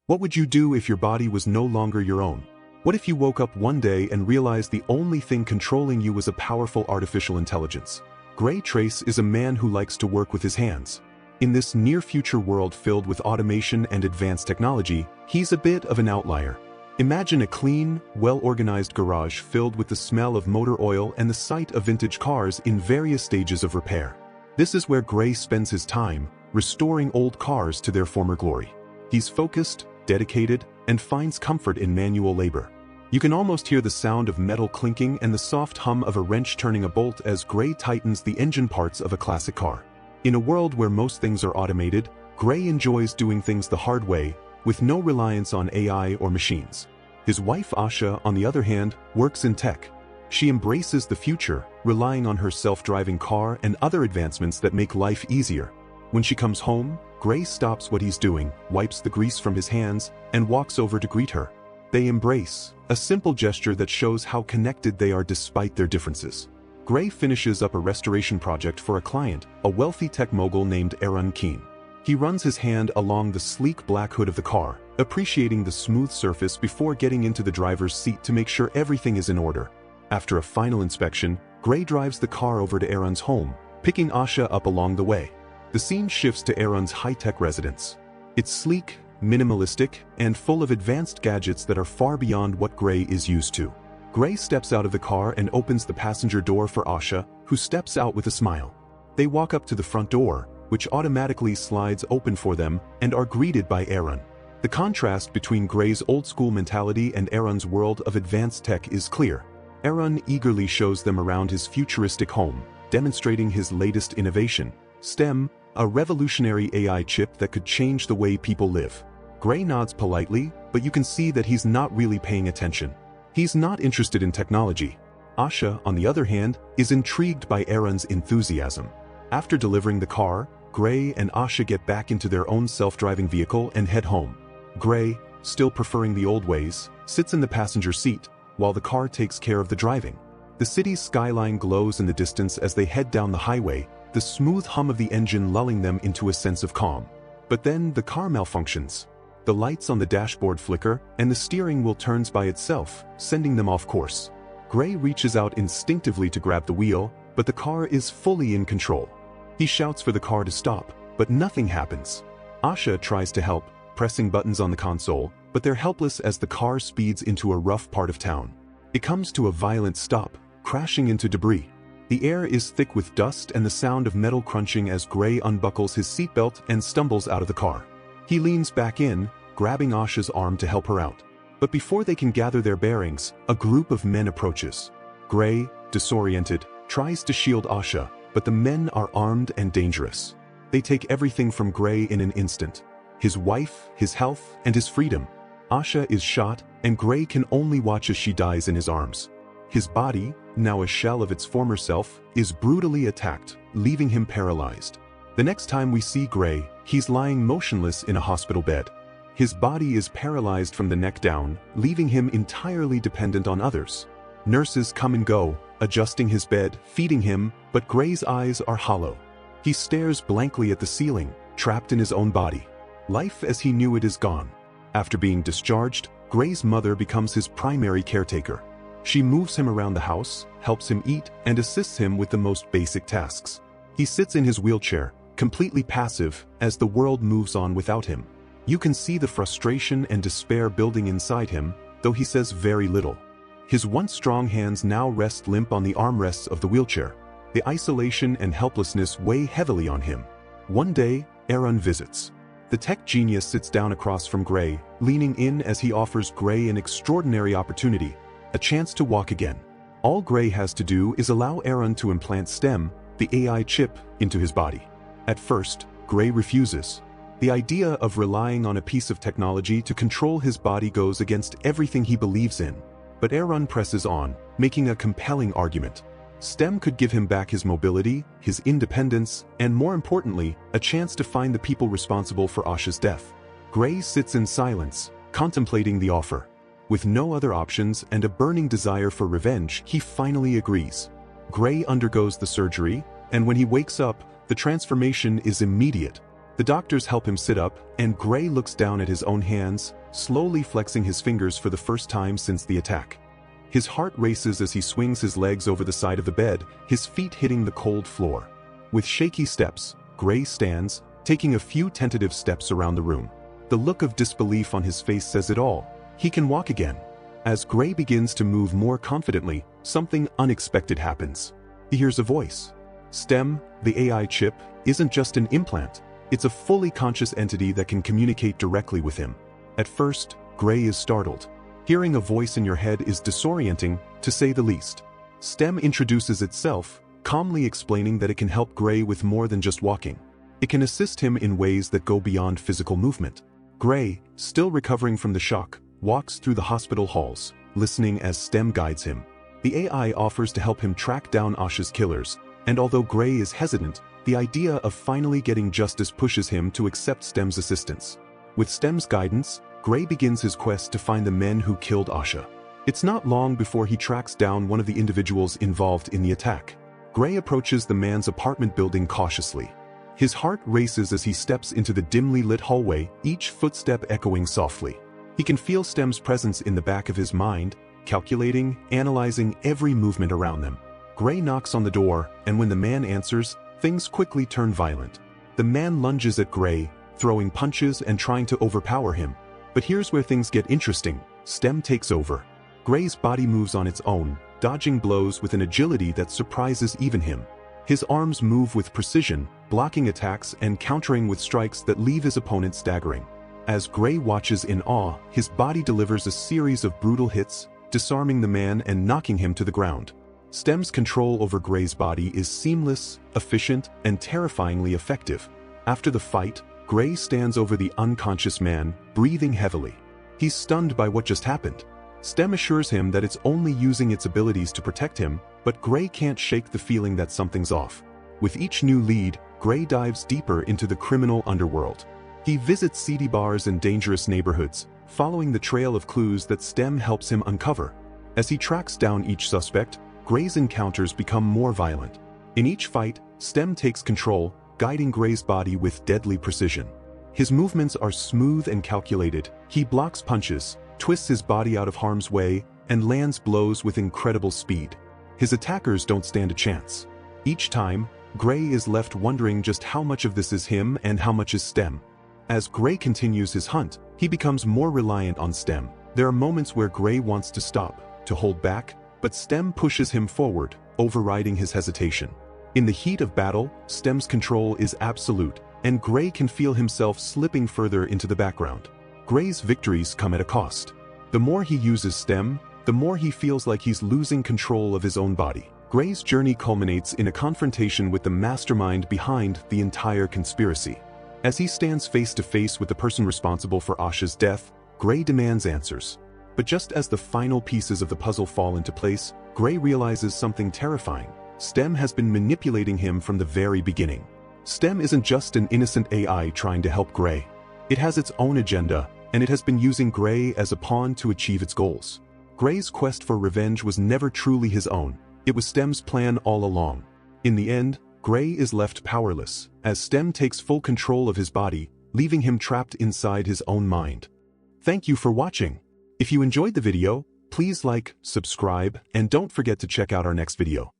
What would you do if your body was no longer your own? What if you woke up one day and realized the only thing controlling you was a powerful artificial intelligence? Gray Trace is a man who likes to work with his hands. In this near-future world filled with automation and advanced technology, he's a bit of an outlier. Imagine a clean, well-organized garage filled with the smell of motor oil and the sight of vintage cars in various stages of repair. This is where Gray spends his time, restoring old cars to their former glory. He's focused, dedicated, and finds comfort in manual labor. You can almost hear the sound of metal clinking and the soft hum of a wrench turning a bolt as Gray tightens the engine parts of a classic car. In a world where most things are automated, Gray enjoys doing things the hard way, with no reliance on AI or machines. His wife Asha, on the other hand, works in tech. She embraces the future, relying on her self-driving car and other advancements that make life easier. When she comes home, Gray stops what he's doing, wipes the grease from his hands, and walks over to greet her. They embrace, a simple gesture that shows how connected they are despite their differences. Gray finishes up a restoration project for a client, a wealthy tech mogul named Aaron Keane. He runs his hand along the sleek black hood of the car, appreciating the smooth surface before getting into the driver's seat to make sure everything is in order. After a final inspection, Gray drives the car over to Aaron's home, picking Asha up along the way. The scene shifts to Aaron's high-tech residence. It's sleek, minimalistic, and full of advanced gadgets that are far beyond what Gray is used to. Gray steps out of the car and opens the passenger door for Asha, who steps out with a smile. They walk up to the front door, which automatically slides open for them, and are greeted by Aaron. The contrast between Gray's old-school mentality and Aaron's world of advanced tech is clear. Aaron eagerly shows them around his futuristic home, demonstrating his latest innovation, STEM, a revolutionary AI chip that could change the way people live. Gray nods politely, but you can see that he's not really paying attention. He's not interested in technology. Asha, on the other hand, is intrigued by Aaron's enthusiasm. After delivering the car, Gray and Asha get back into their own self-driving vehicle and head home. Gray, still preferring the old ways, sits in the passenger seat, while the car takes care of the driving. The city's skyline glows in the distance as they head down the highway, the smooth hum of the engine lulling them into a sense of calm. But then the car malfunctions. The lights on the dashboard flicker, and the steering wheel turns by itself, sending them off course. Gray reaches out instinctively to grab the wheel, but the car is fully in control. He shouts for the car to stop, but nothing happens. Asha tries to help, pressing buttons on the console, but they're helpless as the car speeds into a rough part of town. It comes to a violent stop, crashing into debris. The air is thick with dust and the sound of metal crunching as Gray unbuckles his seatbelt and stumbles out of the car. He leans back in, grabbing Asha's arm to help her out. But before they can gather their bearings, a group of men approaches. Gray, disoriented, tries to shield Asha, but the men are armed and dangerous. They take everything from Gray in an instant: his wife, his health, and his freedom. Asha is shot, and Gray can only watch as she dies in his arms. His body, now a shell of its former self, is brutally attacked, leaving him paralyzed. The next time we see Gray, he's lying motionless in a hospital bed. His body is paralyzed from the neck down, leaving him entirely dependent on others. Nurses come and go, adjusting his bed, feeding him, but Gray's eyes are hollow. He stares blankly at the ceiling, trapped in his own body. Life as he knew it is gone. After being discharged, Gray's mother becomes his primary caretaker. She moves him around the house, helps him eat, and assists him with the most basic tasks. He sits in his wheelchair, completely passive, as the world moves on without him. You can see the frustration and despair building inside him, though he says very little. His once strong hands now rest limp on the armrests of the wheelchair. The isolation and helplessness weigh heavily on him. One day, Aaron visits. The tech genius sits down across from Gray, leaning in as he offers Gray an extraordinary opportunity, a chance to walk again. All Gray has to do is allow Aaron to implant STEM, the AI chip, into his body. At first, Gray refuses. The idea of relying on a piece of technology to control his body goes against everything he believes in. But Aaron presses on, making a compelling argument. STEM could give him back his mobility, his independence, and more importantly, a chance to find the people responsible for Asha's death. Gray sits in silence, contemplating the offer. With no other options and a burning desire for revenge, he finally agrees. Gray undergoes the surgery, and when he wakes up, the transformation is immediate. The doctors help him sit up, and Gray looks down at his own hands, slowly flexing his fingers for the first time since the attack. His heart races as he swings his legs over the side of the bed, his feet hitting the cold floor. With shaky steps, Gray stands, taking a few tentative steps around the room. The look of disbelief on his face says it all. He can walk again. As Gray begins to move more confidently, something unexpected happens. He hears a voice. STEM, the AI chip, isn't just an implant. It's a fully conscious entity that can communicate directly with him. At first, Gray is startled. Hearing a voice in your head is disorienting, to say the least. STEM introduces itself, calmly explaining that it can help Gray with more than just walking. It can assist him in ways that go beyond physical movement. Gray, still recovering from the shock, walks through the hospital halls, listening as STEM guides him. The AI offers to help him track down Asha's killers, and although Gray is hesitant, the idea of finally getting justice pushes him to accept STEM's assistance. With STEM's guidance, Gray begins his quest to find the men who killed Asha. It's not long before he tracks down one of the individuals involved in the attack. Gray approaches the man's apartment building cautiously. His heart races as he steps into the dimly lit hallway, each footstep echoing softly. He can feel STEM's presence in the back of his mind, calculating, analyzing every movement around them. Gray knocks on the door, and when the man answers, things quickly turn violent. The man lunges at Gray, throwing punches and trying to overpower him. But here's where things get interesting. STEM takes over. Gray's body moves on its own, dodging blows with an agility that surprises even him. His arms move with precision, blocking attacks and countering with strikes that leave his opponent staggering. As Gray watches in awe, his body delivers a series of brutal hits, disarming the man and knocking him to the ground. STEM's control over Gray's body is seamless, efficient, and terrifyingly effective. After the fight, Gray stands over the unconscious man, breathing heavily. He's stunned by what just happened. STEM assures him that it's only using its abilities to protect him, but Gray can't shake the feeling that something's off. With each new lead, Gray dives deeper into the criminal underworld. He visits seedy bars and dangerous neighborhoods, following the trail of clues that STEM helps him uncover. As he tracks down each suspect, Gray's encounters become more violent. In each fight, STEM takes control, guiding Gray's body with deadly precision. His movements are smooth and calculated. He blocks punches, twists his body out of harm's way, and lands blows with incredible speed. His attackers don't stand a chance. Each time, Gray is left wondering just how much of this is him and how much is STEM. As Gray continues his hunt, he becomes more reliant on STEM. There are moments where Gray wants to stop, to hold back, but STEM pushes him forward, overriding his hesitation. In the heat of battle, STEM's control is absolute, and Gray can feel himself slipping further into the background. Gray's victories come at a cost. The more he uses STEM, the more he feels like he's losing control of his own body. Gray's journey culminates in a confrontation with the mastermind behind the entire conspiracy. As he stands face to face with the person responsible for Asha's death, Gray demands answers. But just as the final pieces of the puzzle fall into place, Gray realizes something terrifying. STEM has been manipulating him from the very beginning. STEM isn't just an innocent AI trying to help Gray. It has its own agenda, and it has been using Gray as a pawn to achieve its goals. Gray's quest for revenge was never truly his own. It was STEM's plan all along. In the end, Gray is left powerless, as STEM takes full control of his body, leaving him trapped inside his own mind. Thank you for watching. If you enjoyed the video, please like, subscribe, and don't forget to check out our next video.